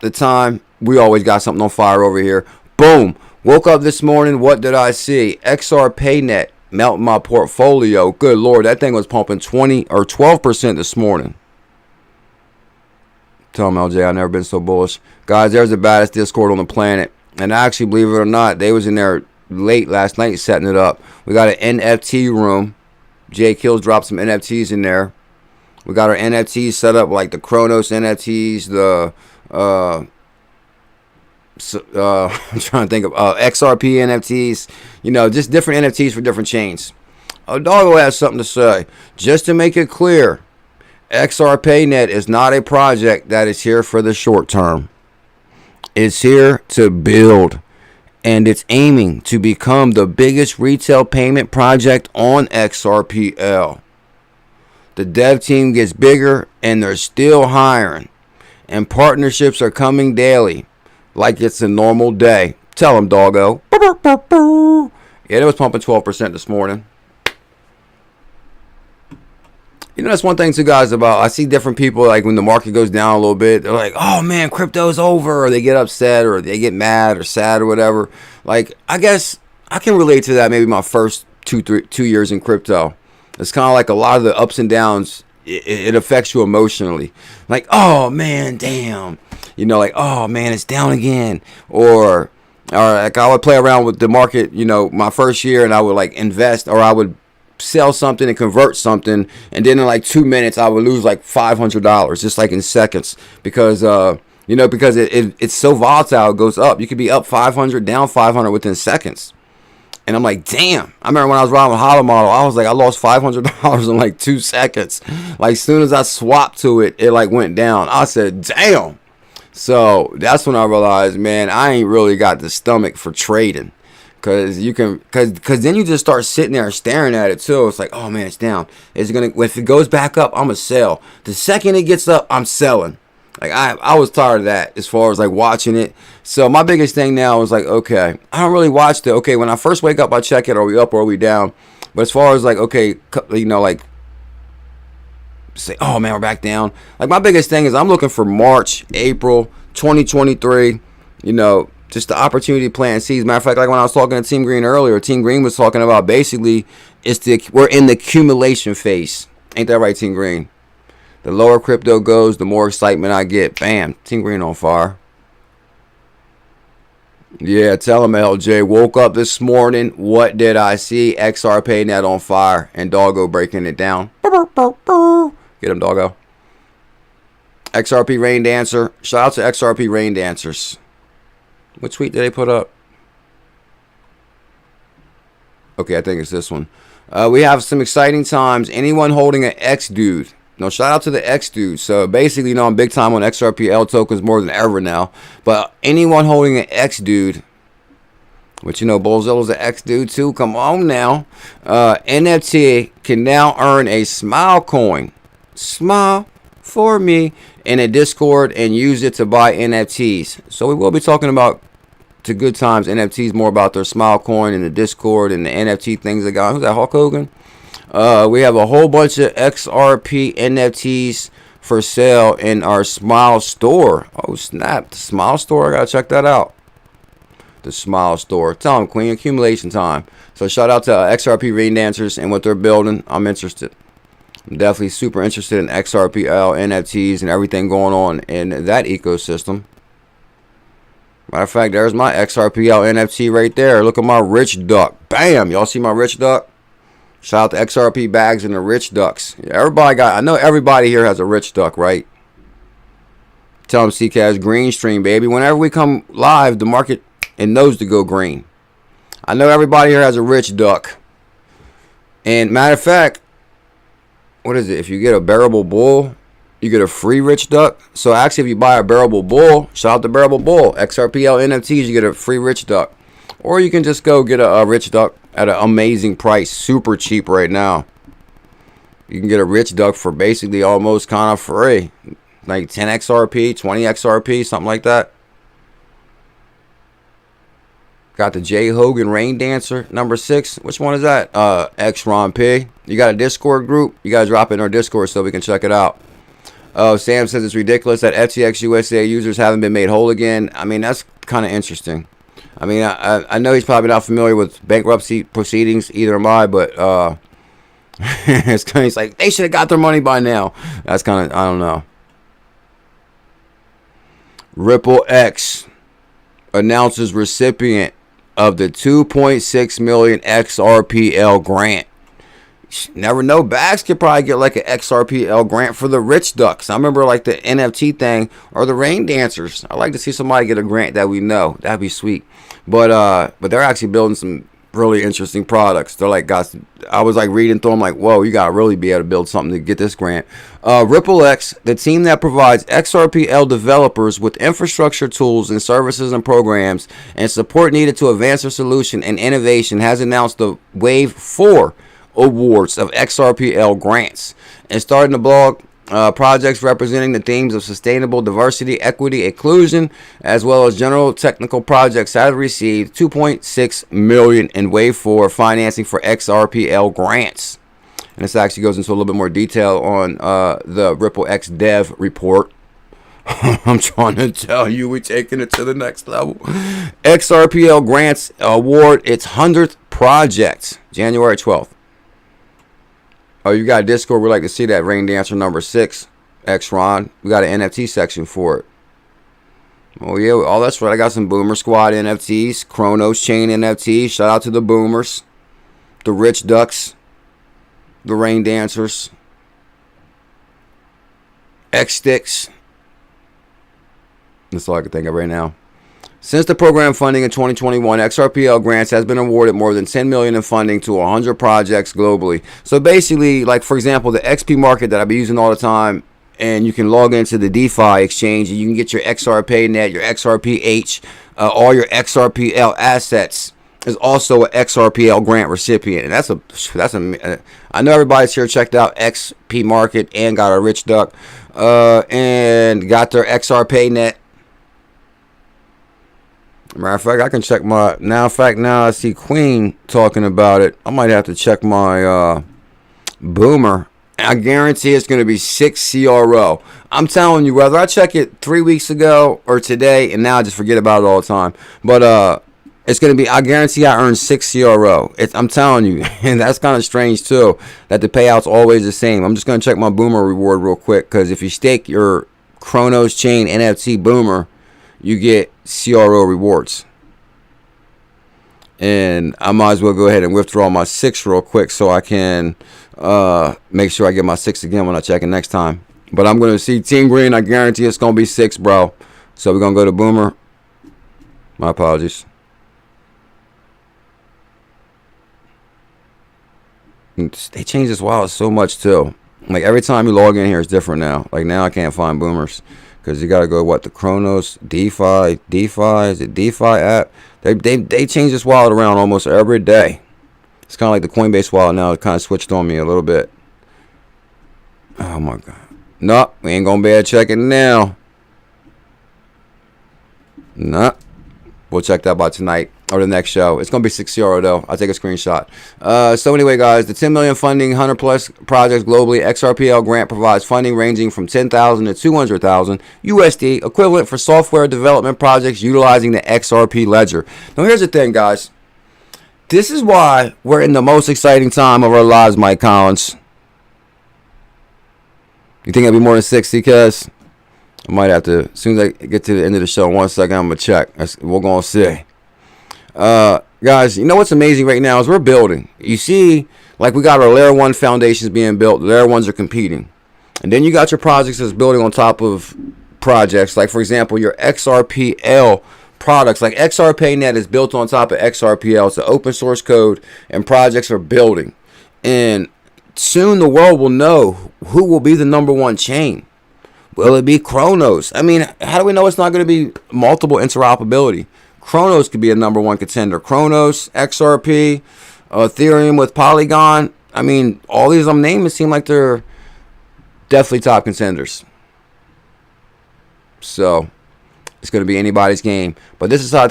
the time, we always got something on fire over here. Boom. Woke up this morning. What did I see? XRP melting my portfolio. Good Lord, that thing was pumping 20 or 12% this morning. Tell him, LJ, I've never been so bullish. Guys, there's the baddest Discord on the planet. And actually, believe it or not, they was in there late last night setting it up. We got an NFT room. Jay Kills dropped some NFTs in there. We got our NFTs set up, like the Kronos NFTs, the I'm trying to think of XRP NFTs, you know, just different NFTs for different chains. Doggo has something to say. Just to make it clear, XRPnet is not a project that is here for the short term. It's here to build, and it's aiming to become the biggest retail payment project on XRPL. The dev team gets bigger, and they're still hiring. And partnerships are coming daily, like it's a normal day. Tell them, doggo. Yeah, it was pumping 12% this morning. You know, that's one thing, too, guys, about I see different people, like, when the market goes down a little bit, they're like, oh, man, crypto's over, or they get upset, or they get mad or sad or whatever. Like, I guess I can relate to that maybe my first 2 years in crypto. It's kind of like a lot of the ups and downs, it affects you emotionally. Like, oh, man, damn. You know, like, oh, man, it's down again. Or like, I would play around with the market, you know, my first year, and I would, like, invest, or I would sell something and convert something, and then in like 2 minutes I would lose like $500 just like in seconds, because you know, because it's so volatile. It goes up. You could be up 500, down 500 within seconds. And I'm like, damn. I remember when I was riding with Hollow Model, I was like, I lost $500 in like 2 seconds. Like, as soon as I swapped to it, it like went down. I said, damn. So that's when I realized, man, I ain't really got the stomach for trading. Cause then you just start sitting there staring at it too. It's like, oh man, it's down. It's gonna, if it goes back up, I'm gonna sell. The second it gets up, I'm selling. Like, I was tired of that as far as like watching it. So my biggest thing now is like, okay, I don't really watch it. Okay, when I first wake up, I check it. Are we up or are we down? But as far as like, okay, you know, like, say, oh man, we're back down. Like, my biggest thing is I'm looking for March, April 2023. You know, just the opportunity plant seeds. Matter of fact, like when I was talking to Team Green earlier, Team Green was talking about basically we're in the accumulation phase. Ain't that right, Team Green? The lower crypto goes, the more excitement I get. Bam, Team Green on fire. Yeah, tell him, LJ. Woke up this morning. What did I see? XRP net on fire and doggo breaking it down. Get him, doggo. XRP Rain Dancer. Shout out to XRP Rain Dancers. What tweet did they put up? Okay, I think it's this one. We have some exciting times. Anyone holding an X dude? No, shout out to the X dude. So basically, you know, I'm big time on XRPL tokens more than ever now. But anyone holding an X dude, But you know, BuLLZiLla's an X dude too. Come on now. NFT can now earn a smile coin. Smile for me in a Discord and use it to buy NFTs. So we will be talking about to good times NFTs, more about their smile coin and the Discord and the NFT things they got. Who's that, Hulk Hogan? We have a whole bunch of XRP NFTs for sale in our Smile store. Oh snap, the Smile store, I gotta check that out. The Smile store. Tell them, Queen, accumulation time. So shout out to XRP Rain Dancers and what they're building. I'm interested. I'm definitely super interested in XRPL NFTs and everything going on in that ecosystem. Matter of fact, there's my XRPL NFT right there. Look at my rich duck. Bam! Y'all see my rich duck? Shout out to XRP bags and the rich ducks. Everybody got, I know everybody here has a rich duck, right? Tell them CCAS green stream, baby. Whenever we come live, the market it knows to go green. I know everybody here has a rich duck. And matter of fact, what is it? If you get a bearable bull, you get a free rich duck. So actually, if you buy a bearable bull, shout out to bearable bull, XRPL NFTs, you get a free rich duck. Or you can just go get a rich duck at an amazing price, super cheap right now. You can get a rich duck for basically almost kind of free, like 10 XRP, 20 XRP, something like that. Got the J Hogan Rain Dancer number 6. Which one is that? XRP. You got a Discord group? You guys drop it in our Discord so we can check it out. Sam says it's ridiculous that FTX USA users haven't been made whole again. I mean, that's kind of interesting. I mean, I know he's probably not familiar with bankruptcy proceedings, either am I, but it's kind of like they should have got their money by now. That's kind of, I don't know. Ripple X announces recipient of the 2.6 million XRPL grant. Never know, Bags could probably get like an XRPL grant for the rich ducks. I remember like the NFT thing or the rain dancers. I'd like to see somebody get a grant that we know. That'd be sweet. But they're actually building some really interesting products. They're like, guys, I was like reading through them like, whoa, you gotta really be able to build something to get this grant. Ripple X, the team that provides XRPL developers with infrastructure tools and services and programs and support needed to advance their solution and innovation, has announced the Wave 4 awards of XRPL grants and starting the blog. Projects representing the themes of sustainable diversity, equity, inclusion, as well as general technical projects have received 2.6 million in Wave 4 financing for XRPL grants. And this actually goes into a little bit more detail on the Ripple X Dev report. I'm trying to tell you, we're taking it to the next level. XRPL grants award its 100th project, January 12th. Oh, you got a Discord. We'd like to see that Rain Dancer number 6, X-Ron. We got an NFT section for it. Oh, yeah. Oh, that's right. I got some Boomer Squad NFTs. Chronos Chain NFTs. Shout out to the Boomers. The Rich Ducks. The Rain Dancers. X-Sticks. That's all I can think of right now. Since the program funding in 2021, XRPL grants has been awarded more than 10 million in funding to 100 projects globally. So basically, like for example, the XP market that I be using all the time, and you can log into the DeFi exchange and you can get your XRPnet, your XRPH, all your XRPL assets is also an XRPL grant recipient, and that's a. I know everybody's here checked out XP market and got a rich duck, and got their XRPnet. Matter of fact, I can check my now. In fact, now I see Queen talking about it. I might have to check my Boomer. I guarantee it's going to be 6 CRO. I'm telling you, whether I check it 3 weeks ago or today, and now I just forget about it all the time. But it's going to be. I guarantee I earned 6 CRO. I'm telling you, and that's kind of strange too. That the payout's always the same. I'm just going to check my Boomer reward real quick, because if you stake your Chronos Chain NFT Boomer, you get CRO rewards. And I might as well go ahead and withdraw my 6 real quick so I can make sure I get my 6 again when I check it next time. But I'm going to see Team Green. I guarantee it's going to be 6, bro. So we're going to go to Boomer. My apologies. They changed this wallet so much too. Like every time you log in here, it's different now. Like now I can't find Boomers. because you got to go, what, the Chronos, DeFi, is it DeFi app? They change this wallet around almost every day. It's kind of like the Coinbase wallet now. It kind of switched on me a little bit. Oh, my God. Nope, we ain't going to be able to check it now. Nah. We'll check that out tonight or the next show. It's going to be 6-0 though. I'll take a screenshot. So anyway, guys, the 10 million funding, 100 plus projects globally. XRPL grant provides funding ranging from 10,000 to 200,000 USD, equivalent for software development projects utilizing the XRP ledger. Now, here's the thing, guys. This is why we're in the most exciting time of our lives, Mike Collins. You think it'll be more than 60, cuz? I might have to, as soon as I get to the end of the show, 1 second, I'm going to check. We're going to see. Guys, you know what's amazing right now is we're building. You see, like we got our Layer 1 foundations being built. Layer 1s are competing. And then you got your projects that's building on top of projects. Like, for example, your XRPL products. Like XRPnet is built on top of XRPL. It's an open source code, and projects are building. And soon the world will know who will be the #1 chain. Will it be Chronos? I mean, how do we know it's not going to be multiple interoperability? Chronos could be a #1 contender. Chronos, XRP, Ethereum with Polygon. I mean, all these I'm naming seem like they're definitely top contenders. So, it's going to be anybody's game. But this is how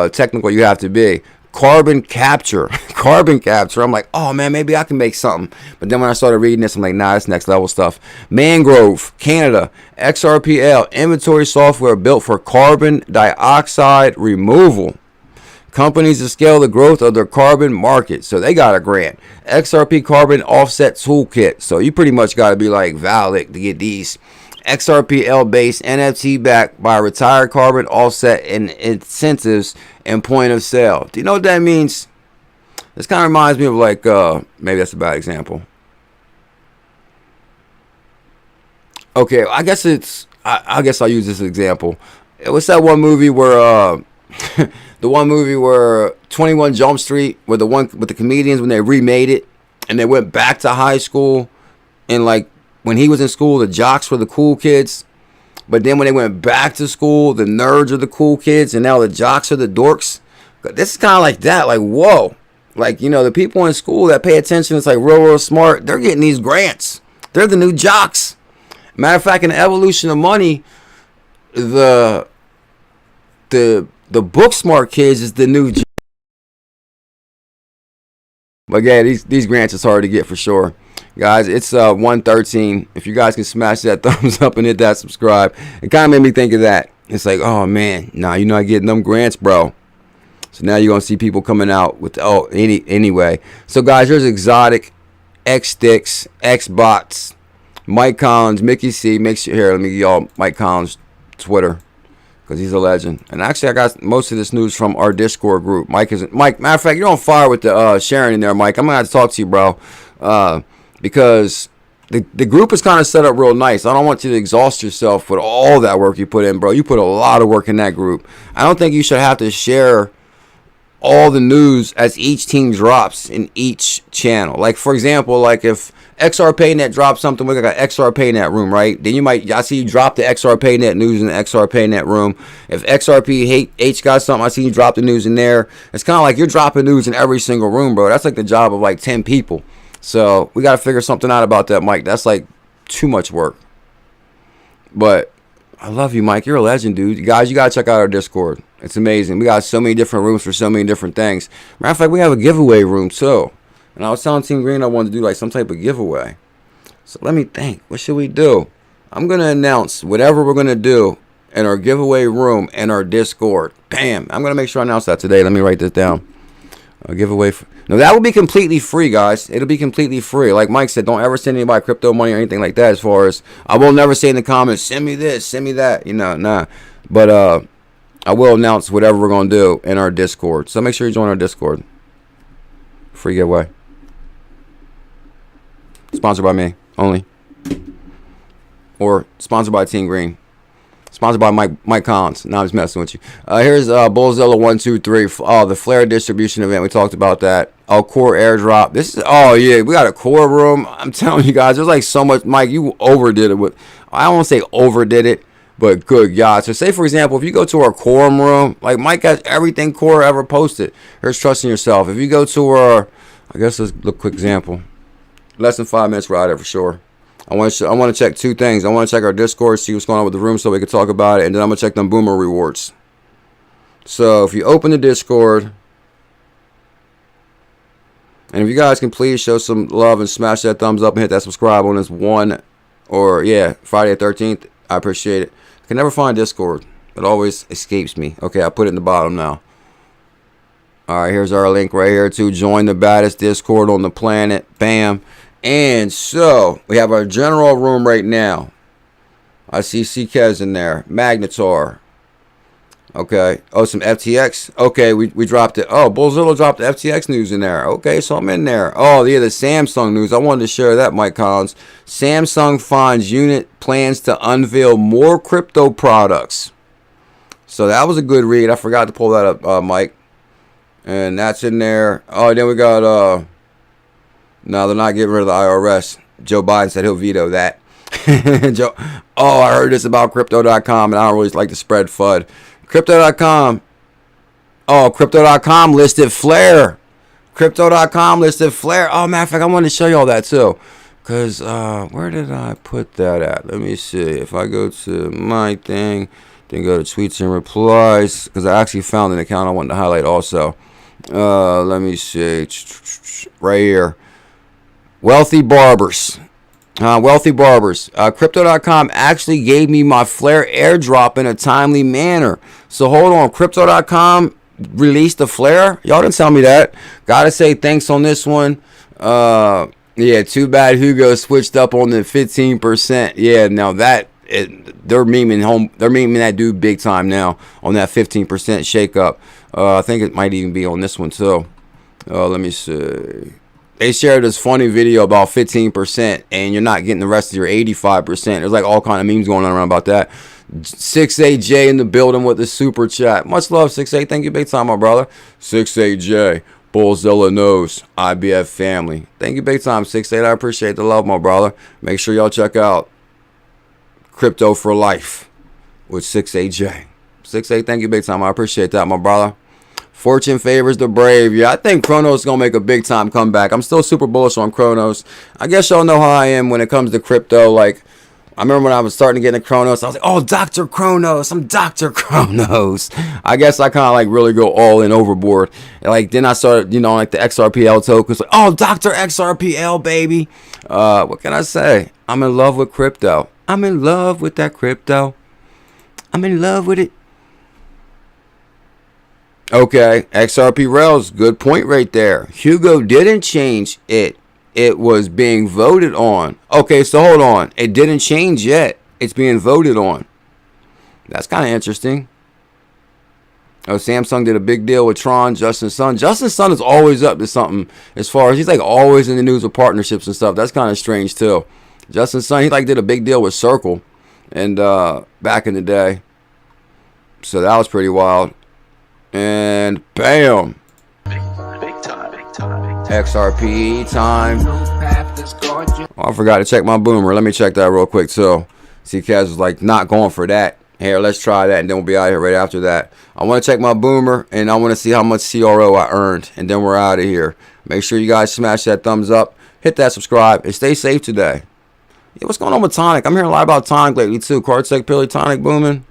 technical you have to be. Carbon capture. Carbon capture. I'm like, oh man, maybe I can make something. But then when I started reading this, I'm like, nah, it's next level stuff. Mangrove, Canada, XRPL, inventory software built for carbon dioxide removal. Companies to scale the growth of their carbon market. So they got a grant. XRP carbon offset toolkit. So you pretty much got to be like Valid to get these. XRPL based NFT backed by retired carbon offset and incentives and point of sale. Do you know what that means? This kind of reminds me of like maybe that's a bad example. Okay, I guess it's I guess I'll use this example. It was that one movie where the one movie where 21 Jump Street, where the one with the comedians, when they remade it and they went back to high school, and like when he was in school, the jocks were the cool kids. But then when they went back to school, the nerds are the cool kids. And now the jocks are the dorks. This is kind of like that. Like, whoa. Like, you know, the people in school that pay attention, it's like real smart. They're getting these grants. They're the new jocks. Matter of fact, in the evolution of money, the book smart kids is the new. But yeah, these grants is hard to get for sure. Guys, it's 113. If you guys can smash that thumbs up and hit that subscribe, it kind of made me think of that. It's like, oh man, nah, you're not getting them grants, bro. So now you're gonna see people coming out with anyway. So guys, there's Exotic, X Sticks, X Bots, Mike Collins, Mickey C. Make sure here. Let me give y'all Mike Collins' Twitter, because he's a legend. And actually, I got most of this news from our Discord group. Mike, matter of fact, you're on fire with the sharing in there, Mike. I'm gonna have to talk to you, bro. Because the group is kind of set up real nice. I don't want you to exhaust yourself with all that work you put in, bro. You put a lot of work in that group. I don't think you should have to share all the news as each team drops in each channel. Like, for example, like if XRPnet drops something, we got an XRPnet room, right? Then I see you drop the XRPnet news in the XRPnet room. If XRP got something, I see you drop the news in there. It's kind of like you're dropping news in every single room, bro. That's like the job of like 10 people. So we got to figure something out about that, Mike. That's like too much work. But I love you, Mike. You're a legend, dude. Guys, you got to check out our Discord. It's amazing. We got so many different rooms for so many different things. Matter of fact, we have a giveaway room too. And I was telling Team Green I wanted to do like some type of giveaway. So let me think. What should we do? I'm going to announce whatever we're going to do in our giveaway room and our Discord. Bam. I'm going to make sure I announce that today. Let me write this down. A giveaway. No, that will be completely free, guys. It'll be completely free. Like Mike said, don't ever send anybody crypto money or anything like that. As far as I will never say in the comments, send me this, send me that. You know, nah. But I will announce whatever we're gonna do in our Discord. So make sure you join our Discord. Free giveaway. Sponsored by me only, or sponsored by Team Green. Sponsored by Mike Collins. Now I'm just messing with you. Here's BuLLZiLla123. The Flare distribution event. We talked about that. Core airdrop. This is, oh yeah, we got a core room. I'm telling you guys, there's like so much. Mike, you overdid it with, I don't want to say overdid it, But good God. So say, for example, if you go to our quorum room, like Mike has everything Core ever posted. Here's trusting yourself. If you go to our, I guess let's look quick example. Less than 5 minutes, we're out there for sure. I want to check two things. I want to check our Discord, see what's going on with the room so we can talk about it. And then I'm going to check them boomer rewards. So if you open the Discord, and if you guys can please show some love and smash that thumbs up and hit that subscribe on this Friday the 13th, I appreciate it. I can never find Discord. It always escapes me. Okay, I put it in the bottom now. All right, here's our link right here to join the baddest Discord on the planet. Bam. And so we have our general room right now. I see CK's in there. Magnetar. Okay. Oh, some FTX. Okay, we dropped it. Oh, BuLLZiLLa dropped the FTX news in there. Okay, so I'm in there. Oh, yeah, the Samsung news. I wanted to share that, Mike Collins. Samsung finds unit plans to unveil more crypto products. So that was a good read. I forgot to pull that up, Mike. And that's in there. Oh, then we got, no, they're not getting rid of the IRS. Joe Biden said he'll veto that. I heard this about Crypto.com, and I don't really like to spread FUD. Crypto.com. Oh, Crypto.com listed Flare. Crypto.com listed Flare. Oh, matter of fact, I wanted to show you all that too. Because, where did I put that at? Let me see. If I go to my thing, then go to tweets and replies. Because I actually found an account I wanted to highlight also. Let me see. Right here. Wealthy Barbers. Crypto.com actually gave me my Flare airdrop in a timely manner. So hold on. Crypto.com released the Flare? Y'all didn't tell me that. Gotta say thanks on this one. Yeah, too bad Hugo switched up on the 15%. Yeah, now that they're memeing that dude big time now on that 15% shake up. I think it might even be on this one too. Let me see. They shared this funny video about 15% and you're not getting the rest of your 85%. There's like all kind of memes going on around about that. 68J in the building with the super chat. Much love, 68. Thank you big time, my brother. 68J. BuLLZiLLa knows. IBF family. Thank you big time, 68. I appreciate the love, my brother. Make sure y'all check out Crypto for Life with 68J. 68, thank you big time. I appreciate that, my brother. Fortune favors the brave. Yeah, I think Kronos is going to make a big time comeback. I'm still super bullish on Kronos. I guess y'all know how I am when it comes to crypto. Like, I remember when I was starting to get into Kronos, I was like, oh, Dr. Kronos. I'm Dr. Kronos. I guess I kind of like really go all in overboard. And like, then I started, like the XRPL tokens. Like, oh, Dr. XRPL, baby. What can I say? I'm in love with crypto. I'm in love with that crypto. I'm in love with it. Okay, XRP Rails, good point right there. Hugo didn't change it. It was being voted on. Okay, so hold on. It didn't change yet. It's being voted on. That's kind of interesting. Oh, Samsung did a big deal with Tron, Justin Sun. Justin Sun is always up to something as far as he's like always in the news with partnerships and stuff. That's kind of strange too. Justin Sun, he like did a big deal with Circle and back in the day. So that was pretty wild. And bam. Big time. XRP time. Oh, I forgot to check my boomer. Let me check that real quick too. See, Kaz was like not going for that. Here, let's try that, and then we'll be out of here right after that. I want to check my boomer, and I want to see how much CRO I earned, and then we're out of here. Make sure you guys smash that thumbs up, hit that subscribe, and stay safe today. Yeah, what's going on with Tonic? I'm hearing a lot about Tonic lately too. Quartztech, Pilly, Tonic booming.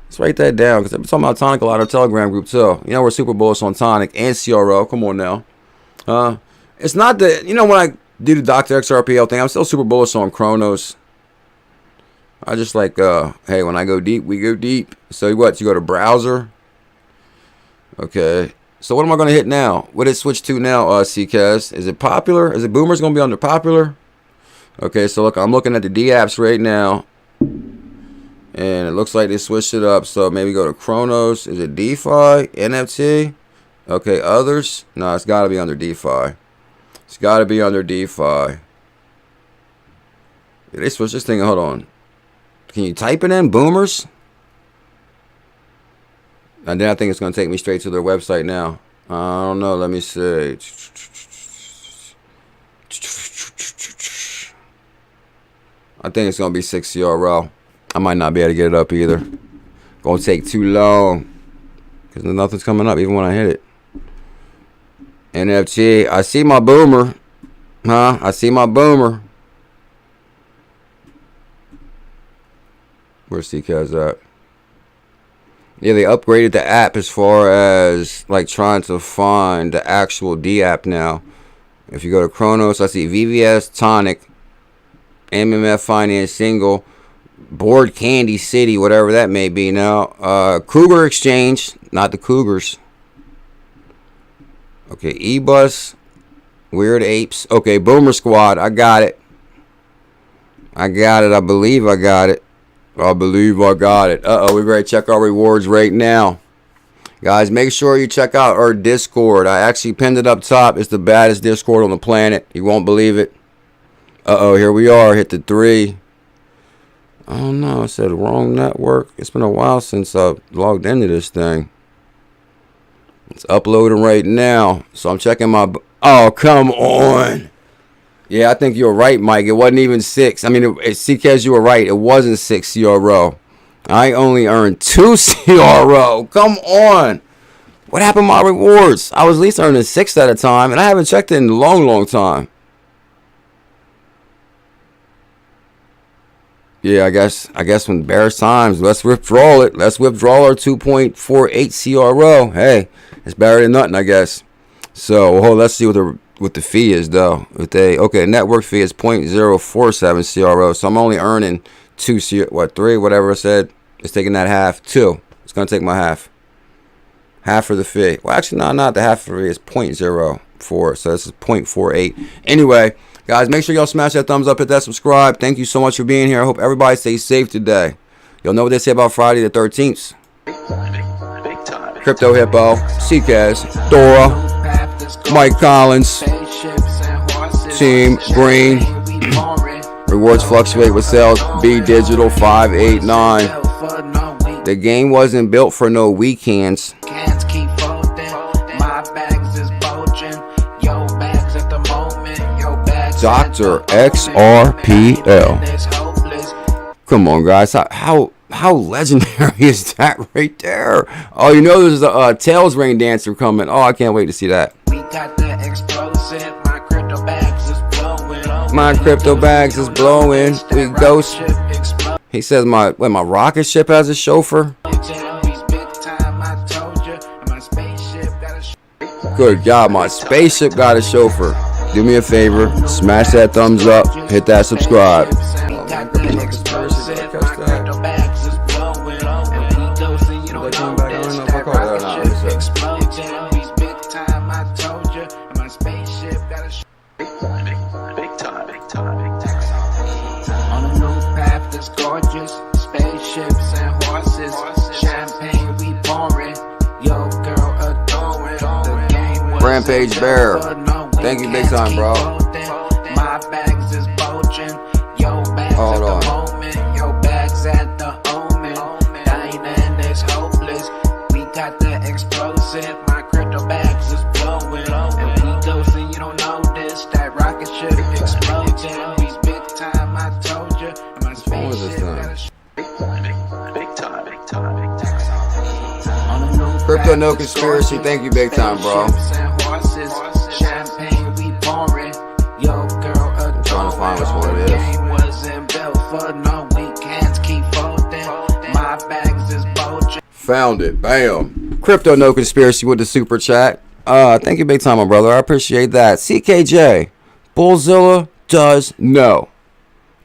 Let's write that down because I've been talking about Tonic a lot on our Telegram group too. We're super bullish on Tonic and CRO. Come on now. It's not that, when I do the Dr. XRPL thing, I'm still super bullish on Kronos. I just like, hey, when I go deep, we go deep. So what? You go to browser. Okay. So what am I going to hit now? What did it switch to now, CCAS? Is it popular? Is it Boomer's going to be under popular? Okay, so look, I'm looking at the D apps right now. And it looks like they switched it up. So maybe go to Kronos. Is it DeFi? NFT? Okay, others? No, it's got to be under DeFi. It's got to be under DeFi. Did they switch this thing? Hold on. Can you type it in? Boomers? And then I think it's going to take me straight to their website now. I don't know. Let me see. I think it's going to be 6CRL. I might not be able to get it up either. Gonna take too long because nothing's coming up even when I hit it. NFT, I see my boomer. Huh? I see my boomer. Where's CK's at? Yeah, they upgraded the app as far as like trying to find the actual D app now. If you go to Chronos, I see VVS, Tonic, MMF Finance, Single, Board Candy City, whatever that may be now. Cougar Exchange, not the Cougars. Okay, eBus, Weird Apes. Okay, Boomer Squad, I got it. I got it. I believe I got it. I believe I got it. Uh-oh, we're ready to check our rewards right now. Guys, make sure you check out our Discord. I actually pinned it up top. It's the baddest Discord on the planet. You won't believe it. Uh-oh, here we are. Hit the 3. Oh, no, I said wrong network. It's been a while since I logged into this thing. It's uploading right now. So I'm checking my... Oh, come on. Yeah, I think you're right, Mike. It wasn't even 6. I mean, CKS, you were right. It wasn't 6 CRO. I only earned 2 CRO. Come on. What happened to my rewards? I was at least earning 6 at a time, and I haven't checked it in a long, long time. Yeah, I guess when bears times, let's withdraw it. Let's withdraw our 2.48 CRO. Hey, it's better than nothing, I guess. So, let's see what the fee is though. Okay, network fee is 0.047 CRO. So I'm only earning 3, whatever I said. It's taking that half. 2. It's gonna take my half. Half for the fee. Well, actually, no, not the half for the fee. It's 0.04. So this is 0.48. Anyway, guys, make sure y'all smash that thumbs up, hit that subscribe. Thank you so much for being here. I hope everybody stays safe today. Y'all know what they say about Friday the 13th. Crypto Hippo, CKS, Dora, Mike Collins, Team Green. Rewards fluctuate with sales. B Digital 589. The game wasn't built for no weekends. Dr. XRPL. Come on, guys. How legendary is that right there? Oh, you know there's the Tails Rain Dancer coming. Oh, I can't wait to see that. We got the explosive. My crypto bags is blowing. We ghost. He says my rocket ship has a chauffeur. Good God, my spaceship got a chauffeur. Do me a favor, smash that thumbs up, hit that subscribe. Rampage Bear, thank you big time, bro. My bags is bulging. Yo bags hold at the moment. Yo bags at the omen. Dying is hopeless. We got the explosive. My crypto bags is blowing. And we go so you don't know this. That rocket ship exploding. We big time, I told you. And my spaceship got a big time. Crypto No Conspiracy, thank you big time, bro. Find which one it is. Found it. Bam. Crypto No Conspiracy with the super chat. Thank you big time, my brother. I appreciate that. CKJ, Bullzilla does no.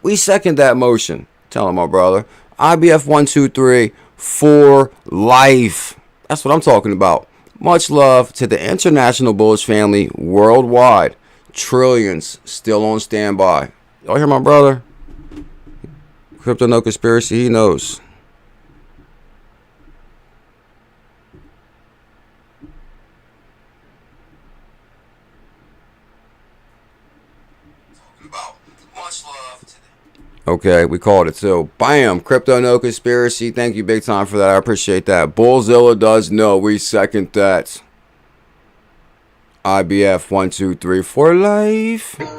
We second that motion. Tell him, my brother. IBF 123 for life. That's what I'm talking about. Much love to the international bullish family worldwide. Trillions still on standby. Y'all hear my brother? Crypto No Conspiracy, he knows. Okay, we called it. So, bam, Crypto No Conspiracy. Thank you big time for that. I appreciate that. Bullzilla does know. We second that. IBF 123 for life. Big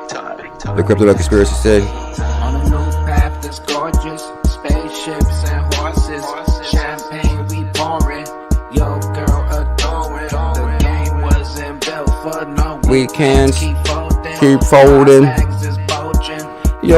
time. The Crypto No Conspiracy said. On a new path that's gorgeous. ships and horses. Champagne we pouring. Yo, girl adoring. The game wasn't built for no Weekends. Keep folding. Keep folding.